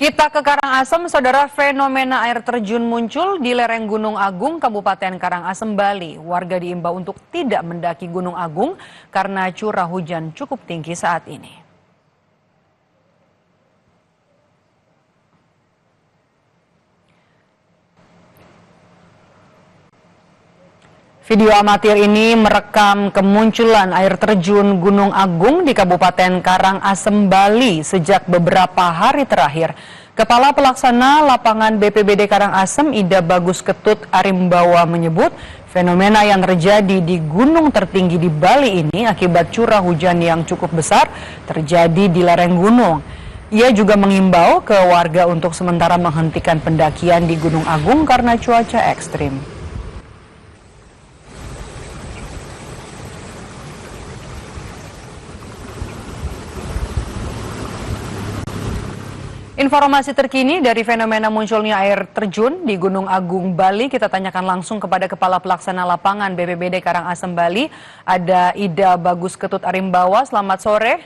Kita ke Karangasem, saudara. Fenomena air terjun muncul di lereng Gunung Agung, Kabupaten Karangasem, Bali. Warga diimbau untuk tidak mendaki Gunung Agung karena curah hujan cukup tinggi saat ini. Video amatir ini merekam kemunculan air terjun Gunung Agung di Kabupaten Karangasem, Bali sejak beberapa hari terakhir. Kepala Pelaksana Lapangan BPBD Karangasem, Ida Bagus Ketut Arimbawa menyebut fenomena yang terjadi di gunung tertinggi di Bali ini akibat curah hujan yang cukup besar terjadi di lereng gunung. Ia juga mengimbau ke warga untuk sementara menghentikan pendakian di Gunung Agung karena cuaca ekstrim. Informasi terkini dari fenomena munculnya air terjun di Gunung Agung, Bali, kita tanyakan langsung kepada Kepala Pelaksana Lapangan BPBD Karangasem, Bali, ada Ida Bagus Ketut Arimbawa. Selamat sore.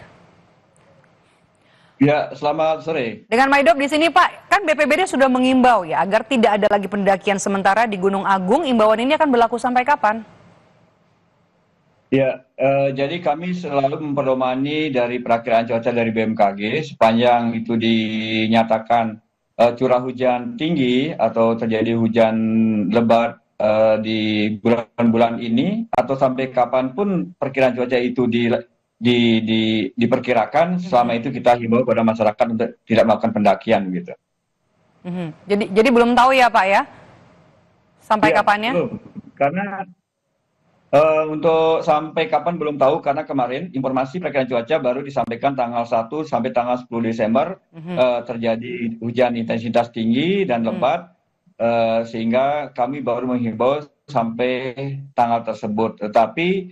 Ya, selamat sore. Dengan Maidop di sini, Pak, kan BPBD sudah mengimbau ya agar tidak ada lagi pendakian sementara di Gunung Agung. Imbauan ini akan berlaku sampai kapan? Ya, jadi kami selalu memperdomani dari perakiraan cuaca dari BMKG sepanjang itu dinyatakan curah hujan tinggi atau terjadi hujan lebat di bulan-bulan ini atau sampai kapanpun perkiraan cuaca itu diperkirakan, selama itu kita himbau kepada masyarakat untuk tidak melakukan pendakian gitu. Jadi belum tahu ya, Pak ya? Sampai Ya, kapannya? belum. Karena untuk sampai kapan belum tahu, karena kemarin informasi perkiraan cuaca baru disampaikan tanggal 1 sampai tanggal 10 Desember terjadi hujan intensitas tinggi dan lebat, sehingga kami baru menghimbau sampai tanggal tersebut. Tetapi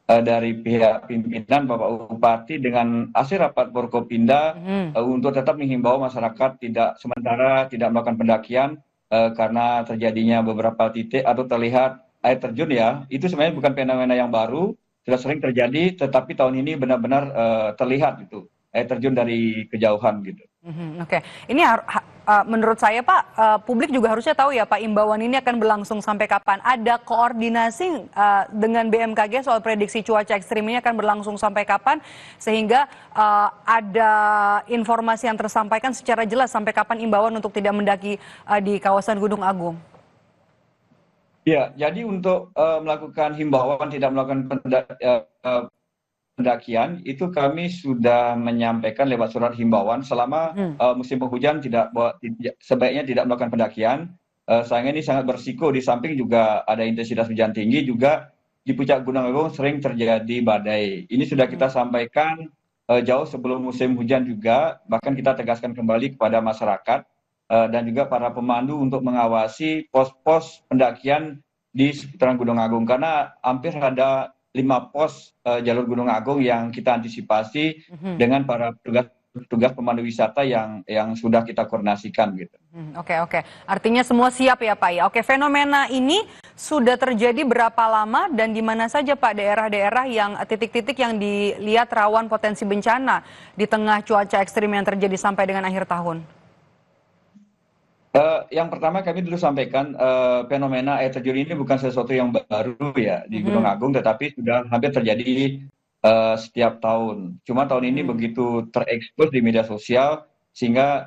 dari pihak pimpinan Bapak Bupati dengan hasil rapat Forkopimda untuk tetap menghimbau masyarakat sementara tidak melakukan pendakian karena terjadinya beberapa titik atau terlihat air terjun ya, itu sebenarnya bukan fenomena yang baru, sudah sering terjadi, tetapi tahun ini benar-benar terlihat gitu, air terjun dari kejauhan gitu. Oke, ini menurut saya Pak, publik juga harusnya tahu ya Pak, imbauan ini akan berlangsung sampai kapan? Ada koordinasi dengan BMKG soal prediksi cuaca ekstrim ini akan berlangsung sampai kapan? Sehingga ada informasi yang tersampaikan secara jelas sampai kapan imbauan untuk tidak mendaki di kawasan Gunung Agung? Ya, jadi untuk melakukan himbauan tidak melakukan pendakian, itu kami sudah menyampaikan lewat surat himbauan selama musim penghujan sebaiknya tidak melakukan pendakian. Sayangnya ini sangat berisiko, di samping juga ada intensitas hujan tinggi, juga di puncak Gunung Agung sering terjadi badai. Ini sudah kita sampaikan jauh sebelum musim hujan juga, bahkan kita tegaskan kembali kepada masyarakat dan juga para pemandu untuk mengawasi pos-pos pendakian di seputaran Gunung Agung, karena hampir ada 5 pos jalur Gunung Agung yang kita antisipasi dengan para petugas pemandu wisata yang sudah kita koordinasikan gitu. Oke. Artinya semua siap ya Pak ya. Oke, fenomena ini sudah terjadi berapa lama dan di mana saja Pak daerah-daerah yang titik-titik yang dilihat rawan potensi bencana di tengah cuaca ekstrim yang terjadi sampai dengan akhir tahun? Yang pertama kami dulu sampaikan fenomena air terjun ini bukan sesuatu yang baru ya di Gunung Agung, tetapi sudah hampir terjadi setiap tahun. Cuma tahun ini begitu terekspos di media sosial sehingga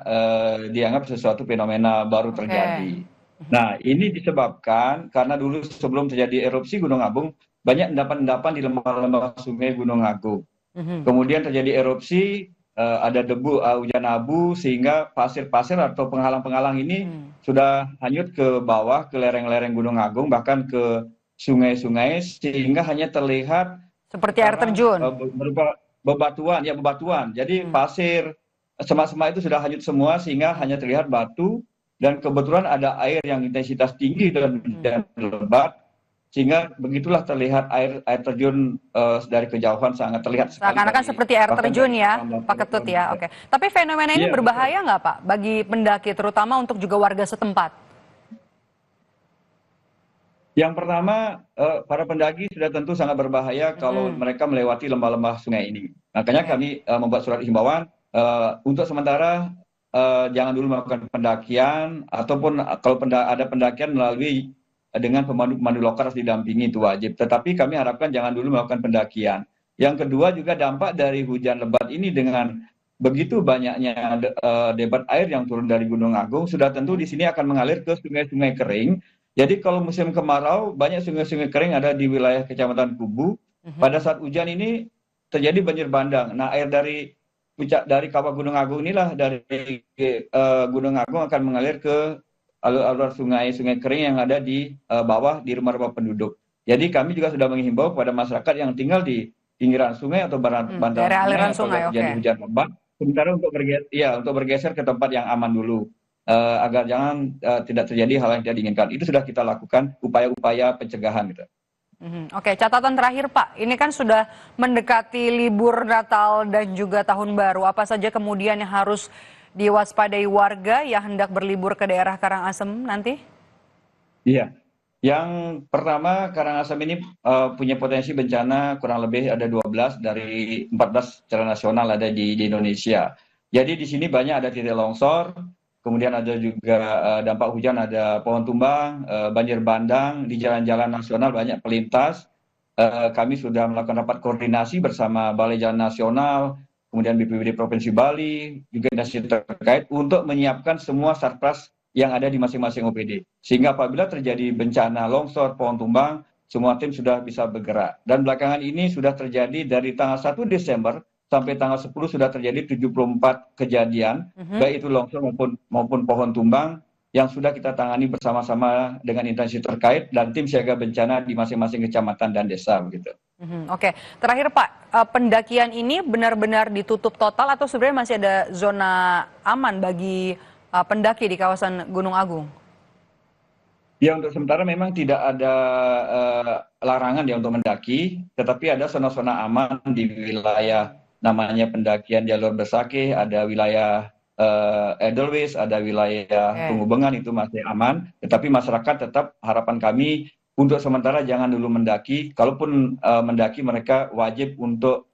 dianggap sesuatu fenomena baru terjadi. Nah, ini disebabkan karena dulu sebelum terjadi erupsi Gunung Agung banyak endapan-endapan di lembah-lembah sungai Gunung Agung. Kemudian terjadi erupsi, ada debu, hujan abu, sehingga pasir-pasir atau penghalang-penghalang ini sudah hanyut ke bawah, ke lereng-lereng Gunung Agung, bahkan ke sungai-sungai, sehingga hanya terlihat seperti air terjun, berupa bebatuan. Jadi pasir, semak-semak itu sudah hanyut semua, sehingga hanya terlihat batu, dan kebetulan ada air yang intensitas tinggi dan lebat, sehingga begitulah terlihat air terjun dari kejauhan, sangat terlihat sekali. Seakan-akan seperti air terjun ya, Pak Ketut ya. Oke. Tapi fenomena ini berbahaya nggak Pak bagi pendaki, terutama untuk juga warga setempat? Yang pertama, para pendaki sudah tentu sangat berbahaya kalau mereka melewati lembah-lembah sungai ini. Makanya kami membuat surat himbauan untuk sementara jangan dulu melakukan pendakian, ataupun kalau ada pendakian melalui dengan pemandu-pemandu lokal harus didampingi, itu wajib. Tetapi kami harapkan jangan dulu melakukan pendakian. Yang kedua juga dampak dari hujan lebat ini dengan begitu banyaknya debit air yang turun dari Gunung Agung, sudah tentu di sini akan mengalir ke sungai-sungai kering. Jadi kalau musim kemarau, banyak sungai-sungai kering ada di wilayah Kecamatan Kubu. Pada saat hujan ini terjadi banjir bandang. Nah, air dari puncak dari kawah Gunung Agung inilah, dari Gunung Agung akan mengalir ke alur-alur sungai-sungai kering yang ada di bawah di rumah-rumah penduduk. Jadi kami juga sudah menghimbau kepada masyarakat yang tinggal di pinggiran sungai atau bantaran daerah sungai aliran apabila sungai, terjadi oke. hujan lebat, sementara untuk bergeser ke tempat yang aman dulu, agar jangan tidak terjadi hal yang tidak diinginkan. Itu sudah kita lakukan upaya-upaya pencegahan gitu. Oke, catatan terakhir Pak, ini kan sudah mendekati libur Natal dan juga Tahun Baru. Apa saja kemudian yang harus diwaspadai warga yang hendak berlibur ke daerah Karangasem nanti? Iya, yang pertama Karangasem ini punya potensi bencana kurang lebih ada 12 dari 14 secara nasional ada di Indonesia. Jadi di sini banyak ada titik longsor, kemudian ada juga dampak hujan, ada pohon tumbang, banjir bandang, di jalan-jalan nasional banyak pelintas. Kami sudah melakukan rapat koordinasi bersama Balai Jalan Nasional, kemudian BPBD Provinsi Bali, juga instansi terkait untuk menyiapkan semua sarpras yang ada di masing-masing OPD. Sehingga apabila terjadi bencana longsor, pohon tumbang, semua tim sudah bisa bergerak. Dan belakangan ini sudah terjadi dari tanggal 1 Desember sampai tanggal 10 sudah terjadi 74 kejadian, baik itu longsor maupun pohon tumbang, yang sudah kita tangani bersama-sama dengan instansi terkait dan tim siaga bencana di masing-masing kecamatan dan desa begitu. Oke, terakhir Pak, pendakian ini benar-benar ditutup total atau sebenarnya masih ada zona aman bagi pendaki di kawasan Gunung Agung? Ya, untuk sementara memang tidak ada larangan ya untuk mendaki, tetapi ada zona-zona aman di wilayah namanya pendakian jalur Besakih, ada wilayah Edelweiss, ada wilayah Tunggubengan, itu masih aman. Tetapi masyarakat tetap, harapan kami untuk sementara jangan dulu mendaki. Kalaupun mendaki, mereka wajib untuk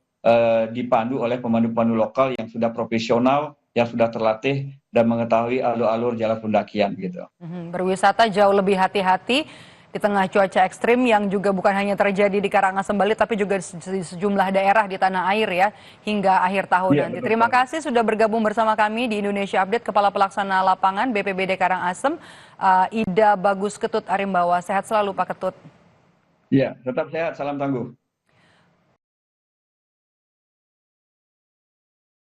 dipandu oleh pemandu-pemandu lokal yang sudah profesional, yang sudah terlatih dan mengetahui alur-alur jalan pendakian gitu. Berwisata jauh lebih hati-hati di tengah cuaca ekstrim yang juga bukan hanya terjadi di Karangasem Bali tapi juga di sejumlah daerah di tanah air ya hingga akhir tahun nanti. Terima kasih sudah bergabung bersama kami di Indonesia Update, Kepala Pelaksana Lapangan BPBD Karangasem, Ida Bagus Ketut Arimbawa. Sehat selalu Pak Ketut. Iya, tetap sehat, salam tangguh.